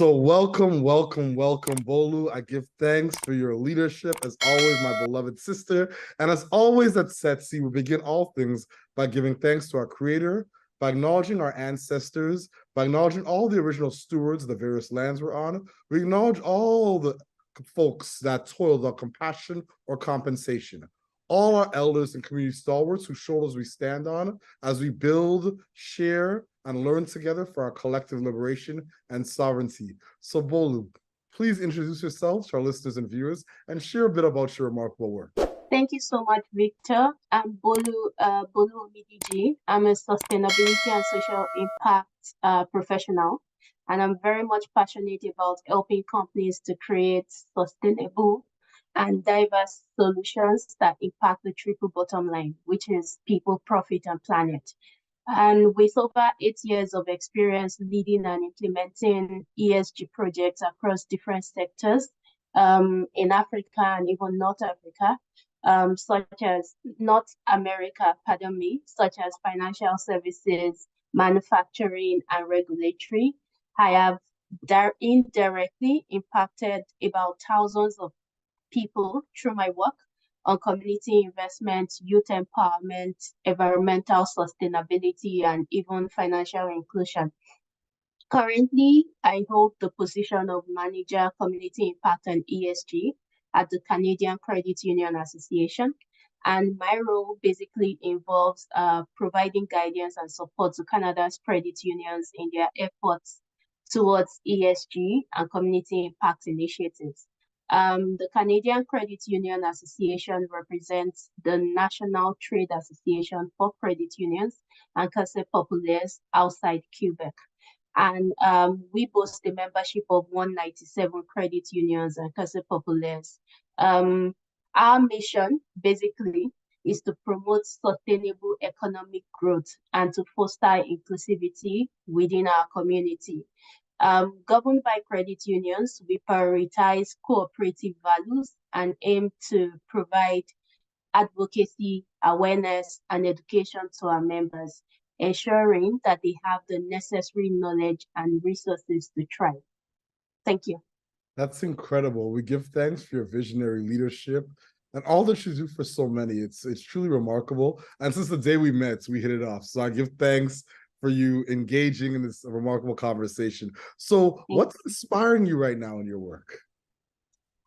So welcome, welcome, welcome, Bolu. I give thanks for your leadership, as always, my beloved sister. And as always at SETC, we begin all things by giving thanks to our creator, by acknowledging our ancestors, by acknowledging all the original stewards of the various lands we're on. We acknowledge all the folks that toil without compassion or compensation. All our elders and community stalwarts whose shoulders we stand on as we build, share, and learn together for our collective liberation and sovereignty. So Bolu, please introduce yourself to our listeners and viewers and share a bit about your remarkable work. Thank you so much, Victor. I'm Bolu Omidiji. I'm a sustainability and social impact professional, and I'm very much passionate about helping companies to create sustainable and diverse solutions that impact the triple bottom line, which is people, profit, and planet. And with over 8 years of experience leading and implementing ESG projects across different sectors in Africa and even North Africa, such as North America, pardon me, such as financial services, manufacturing, and regulatory. I have indirectly impacted about thousands of people through my work on community investment, youth empowerment, environmental sustainability, and even financial inclusion. Currently, I hold the position of Manager, Community Impact and ESG at the Canadian Credit Union Association. And my role basically involves providing guidance and support to Canada's credit unions in their efforts towards ESG and community impact initiatives. The Canadian Credit Union Association represents the National Trade Association for Credit Unions and Caisse Populaires outside Quebec. And we boast a membership of 197 credit unions and Caisse Populaires. Our mission basically is to promote sustainable economic growth and to foster inclusivity within our community. Governed by credit unions, we prioritize cooperative values and aim to provide advocacy, awareness, and education to our members, ensuring that they have the necessary knowledge and resources to thrive. Thank you. That's incredible. We give thanks for your visionary leadership and all that you do for so many. It's truly remarkable. And since the day we met, we hit it off. So I give thanks for you engaging in this remarkable conversation. So what's inspiring you right now in your work?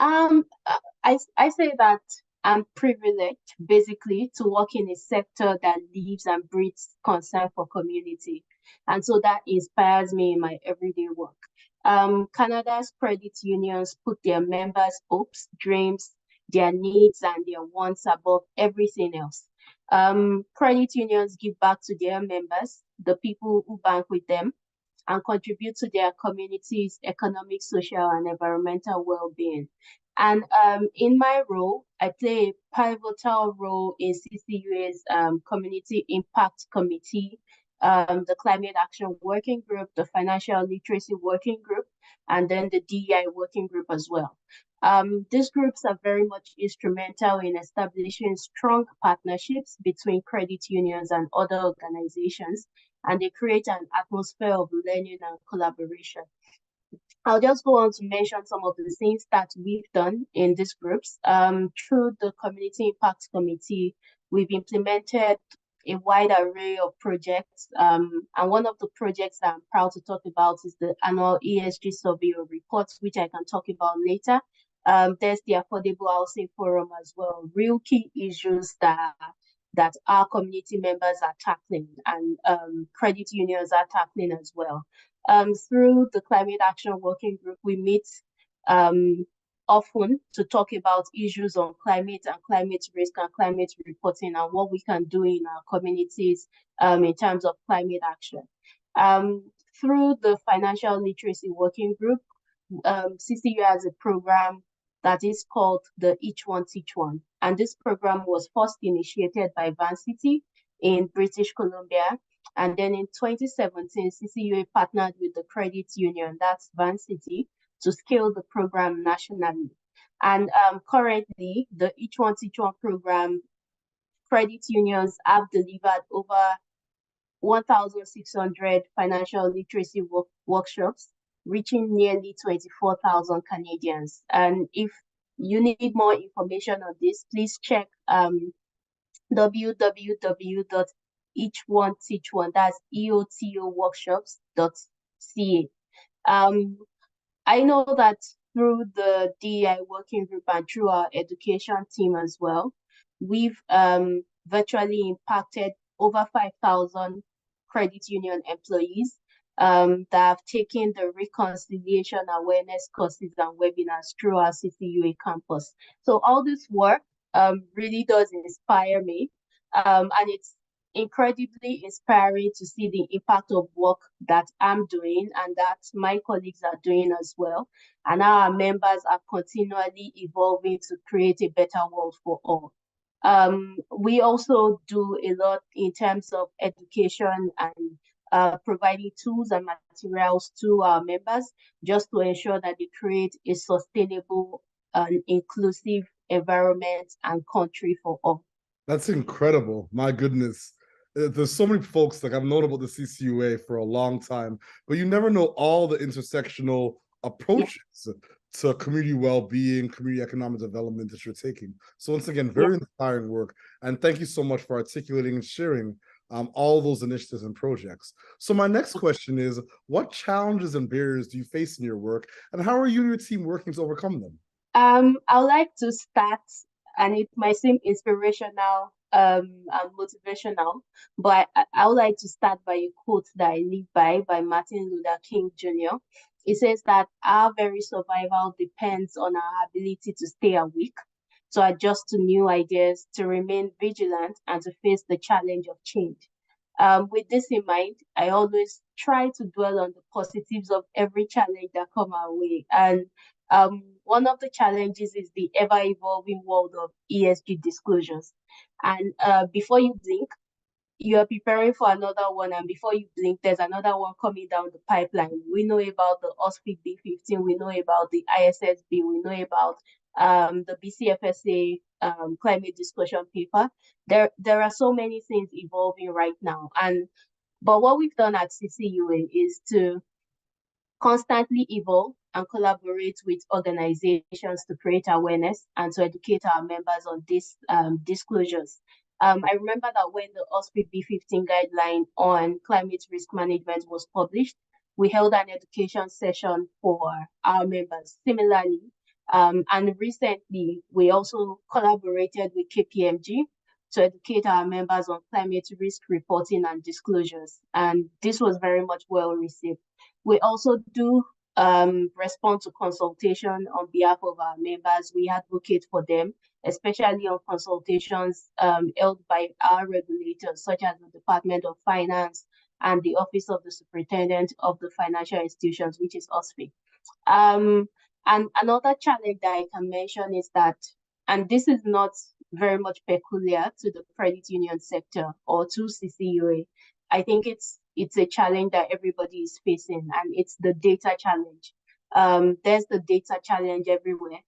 I say that I'm privileged basically to work in a sector that lives and breathes concern for community. And so that inspires me in my everyday work. Canada's credit unions put their members' hopes, dreams, their needs, and their wants above everything else. Credit unions give back to their members, the people who bank with them, and contribute to their community's economic, social, and environmental well-being. And in my role, I play a pivotal role in CCUA's Community Impact Committee, the Climate Action Working Group, the Financial Literacy Working Group, and then the DEI Working Group as well. These groups are very much instrumental in establishing strong partnerships between credit unions and other organizations, and they create an atmosphere of learning and collaboration. I'll just go on to mention some of the things that we've done in these groups. Through the Community Impact Committee, we've implemented a wide array of projects. And one of the projects that I'm proud to talk about is the annual ESG survey or reports, which I can talk about later. There's the Affordable Housing Forum as well, real key issues that our community members are tackling and credit unions are tackling as well. Through the Climate Action Working Group, we meet often to talk about issues on climate and climate risk and climate reporting and what we can do in our communities in terms of climate action. Through the Financial Literacy Working Group, CCU has a program that is called the Each One Teach One. And this program was first initiated by Vancity in British Columbia. And then in 2017, CCUA partnered with the credit union, that's Vancity, to scale the program nationally. And currently, the Each One Teach One program, credit unions have delivered over 1,600 financial literacy workshops reaching nearly 24,000 Canadians. And if you need more information on this, please check www.each1teach1, that's eotoworkshops.ca. Um, I know that through the DEI working group and through our education team as well, we've virtually impacted over 5,000 credit union employees that have taken the reconciliation awareness courses and webinars through our CCUA campus. So all this work really does inspire me, and it's incredibly inspiring to see the impact of work that I'm doing and that my colleagues are doing as well. And our members are continually evolving to create a better world for all. We also do a lot in terms of education and providing tools and materials to our members just to ensure that they create a sustainable and inclusive environment and country for all. That's incredible. My goodness. There's so many folks, like I've known about the CCUA for a long time, but you never know all the intersectional approaches to community well-being, community economic development that you're taking. So once again, very inspiring work. And thank you so much for articulating and sharing all those initiatives and projects. So my next question is, what challenges and barriers do you face in your work, and how are you and your team working to overcome them? I would like to start, and it might seem inspirational and motivational, but I would like to start by a quote that I live by Martin Luther King Jr. It says that our very survival depends on our ability to stay awake, to adjust to new ideas, to remain vigilant, and to face the challenge of change. With this in mind, I always try to dwell on the positives of every challenge that come our way. And one of the challenges is the ever-evolving world of ESG disclosures. And before you blink, you are preparing for another one, and before you blink, there's another one coming down the pipeline. We know about the OSPIC B15, we know about the ISSB, we know about the BCFSA climate discussion paper. There are so many things evolving right now, but what we've done at CCUA is to constantly evolve and collaborate with organizations to create awareness and to educate our members on these disclosures. I remember that when the OSPIC B15 guideline on climate risk management was published, we held an education session for our members. Similarly, and recently, we also collaborated with KPMG to educate our members on climate risk reporting and disclosures. And this was very much well received. We also do respond to consultation on behalf of our members. We advocate for them, especially on consultations held by our regulators, such as the Department of Finance and the Office of the Superintendent of the Financial Institutions, which is OSFI. And another challenge that I can mention is that, and this is not very much peculiar to the credit union sector or to CCUA, I think it's a challenge that everybody is facing, and it's the data challenge. There's the data challenge everywhere.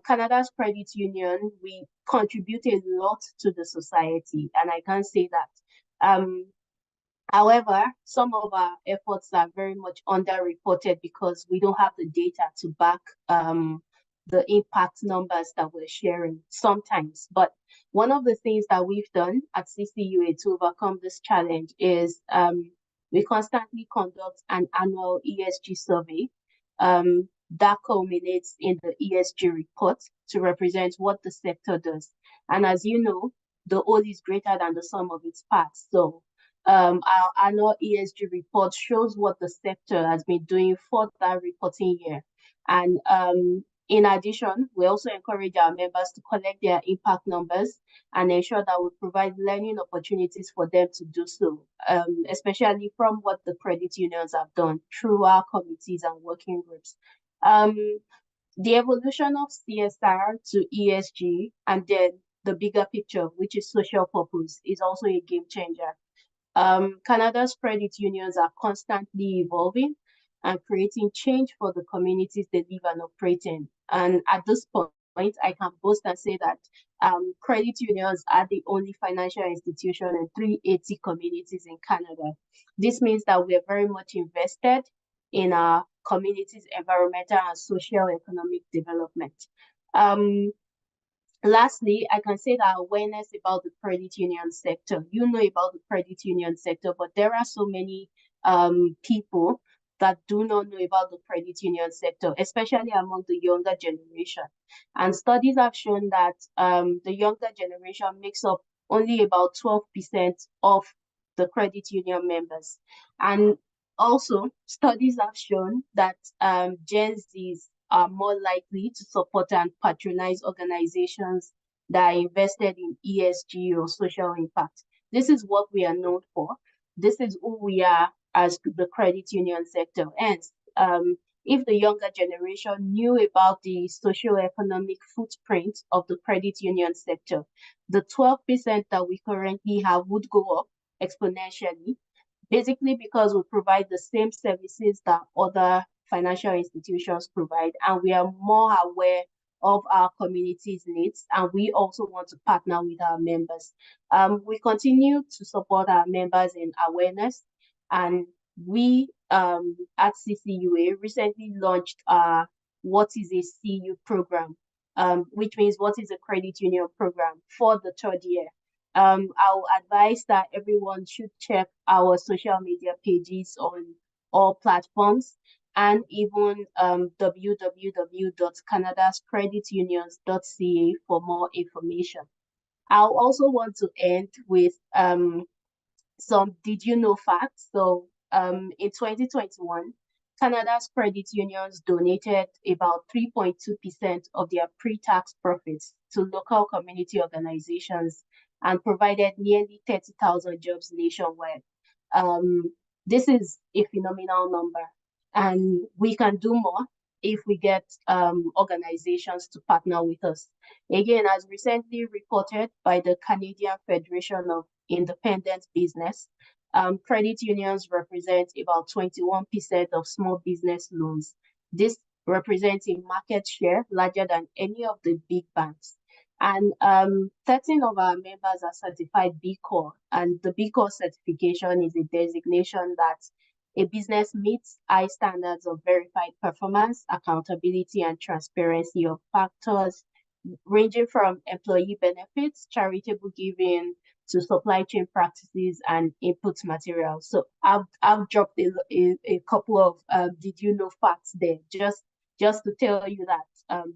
Canada's credit union, we contribute a lot to the society, and I can say that. However, some of our efforts are very much underreported because we don't have the data to back the impact numbers that we're sharing sometimes. But one of the things that we've done at CCUA to overcome this challenge is we constantly conduct an annual ESG survey that culminates in the ESG report to represent what the sector does. And as you know, the whole is greater than the sum of its parts. So our annual ESG report shows what the sector has been doing for that reporting year. And in addition, we also encourage our members to collect their impact numbers and ensure that we provide learning opportunities for them to do so, especially from what the credit unions have done through our committees and working groups. The evolution of CSR to ESG and then the bigger picture, which is social purpose, is also a game changer. Canada's credit unions are constantly evolving and creating change for the communities they live and operate in. And at this point, I can boast and say that credit unions are the only financial institution in 380 communities in Canada. This means that we are very much invested in our community's environmental and social economic development. Um, Lastly, I can say that awareness about the credit union sector. You know about the credit union sector, but there are so many people that do not know about the credit union sector, especially among the younger generation. And studies have shown that the younger generation makes up only about 12% of the credit union members. And also, studies have shown that Gen Zs are more likely to support and patronize organizations that are invested in ESG or social impact. This is what we are known for. This is who we are as the credit union sector. And if the younger generation knew about the socio-economic footprint of the credit union sector, the 12% that we currently have would go up exponentially, basically because we provide the same services that other financial institutions provide, and we are more aware of our community's needs, and we also want to partner with our members. We continue to support our members in awareness, and we at CCUA recently launched What is a CU program, which means what is a credit union program for the third year. I'll advise that everyone should check our social media pages on all platforms and even www.canadascreditunions.ca for more information. I'll also want to end with some did you know facts. So in 2021, Canada's credit unions donated about 3.2% of their pre-tax profits to local community organizations and provided nearly 30,000 jobs nationwide. Um, this is a phenomenal number, and we can do more if we get organizations to partner with us. Again, as recently reported by the Canadian Federation of Independent Business, credit unions represent about 21% of small business loans. This represents a market share larger than any of the big banks. And 13 of our members are certified B Corp, and the B Corp certification is a designation that a business meets high standards of verified performance, accountability, and transparency of factors ranging from employee benefits, charitable giving, to supply chain practices and input materials. So I've dropped a couple of did you know facts there, just to tell you that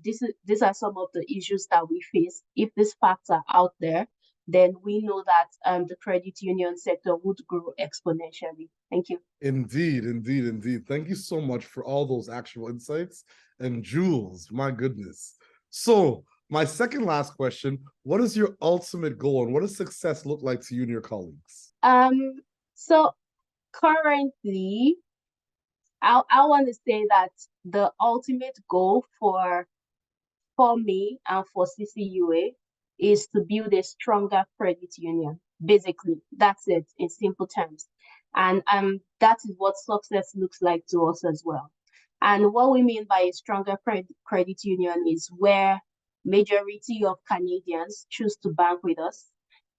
these are some of the issues that we face. If these facts are out there, then we know that the credit union sector would grow exponentially. Thank you. Indeed, indeed, indeed. Thank you so much for all those actual insights. And Jules, my goodness. So, my second last question, what is your ultimate goal and what does success look like to you and your colleagues? So currently, I want to say that the ultimate goal for me and for CCUA is to build a stronger credit union. Basically, that's it in simple terms. And that is what success looks like to us as well. And what we mean by a stronger credit union is where majority of Canadians choose to bank with us.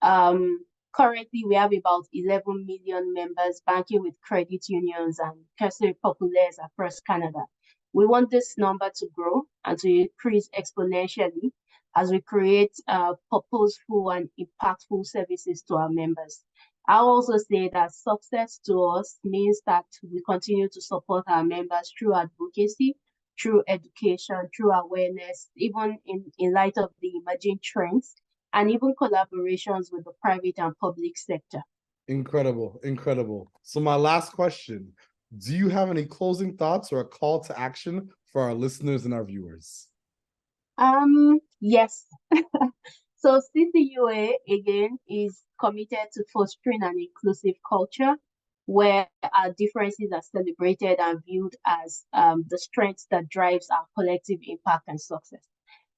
Currently, we have about 11 million members banking with credit unions and Caisse Populaires across Canada. We want this number to grow and to increase exponentially as we create purposeful and impactful services to our members. I'll also say that success to us means that we continue to support our members through advocacy, through education, through awareness, even in light of the emerging trends, and even collaborations with the private and public sector. Incredible, incredible. So my last question, do you have any closing thoughts or a call to action for our listeners and our viewers? Yes. So CCUA, again, is committed to fostering an inclusive culture where our differences are celebrated and viewed as the strength that drives our collective impact and success.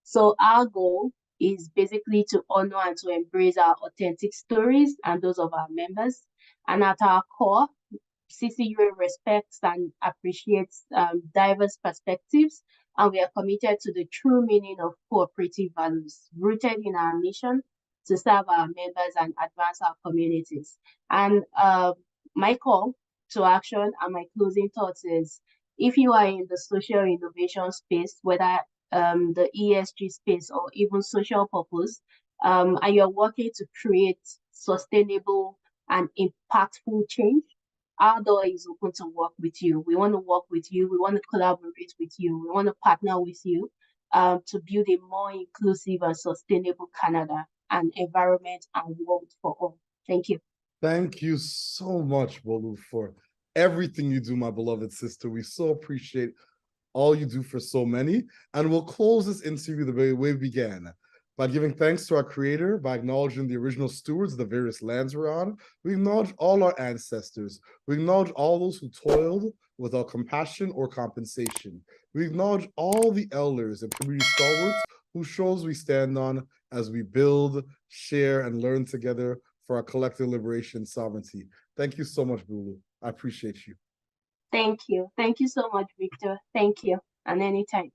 So our goal is basically to honor and to embrace our authentic stories and those of our members. And at our core, CCUA respects and appreciates diverse perspectives, and we are committed to the true meaning of cooperative values, rooted in our mission to serve our members and advance our communities. And my call to action. And my closing thoughts is, if you are in the social innovation space, whether the ESG space or even social purpose, and you're working to create sustainable and impactful change, our door is open to work with you. We want to work with you. We want to collaborate with you. We want to partner with you to build a more inclusive and sustainable Canada and environment and world for all. Thank you. Thank you so much, Bolu, for everything you do, my beloved sister. We so appreciate all you do for so many. And we'll close this interview the very way we began, by giving thanks to our creator, by acknowledging the original stewards of the various lands we're on. We acknowledge all our ancestors. We acknowledge all those who toiled without compassion or compensation. We acknowledge all the elders and community stalwarts whose shoulders we stand on as we build, share, and learn together for our collective liberation and sovereignty. Thank you so much, Bolu. I appreciate you. Thank you. Thank you so much, Victor. Thank you. And anytime.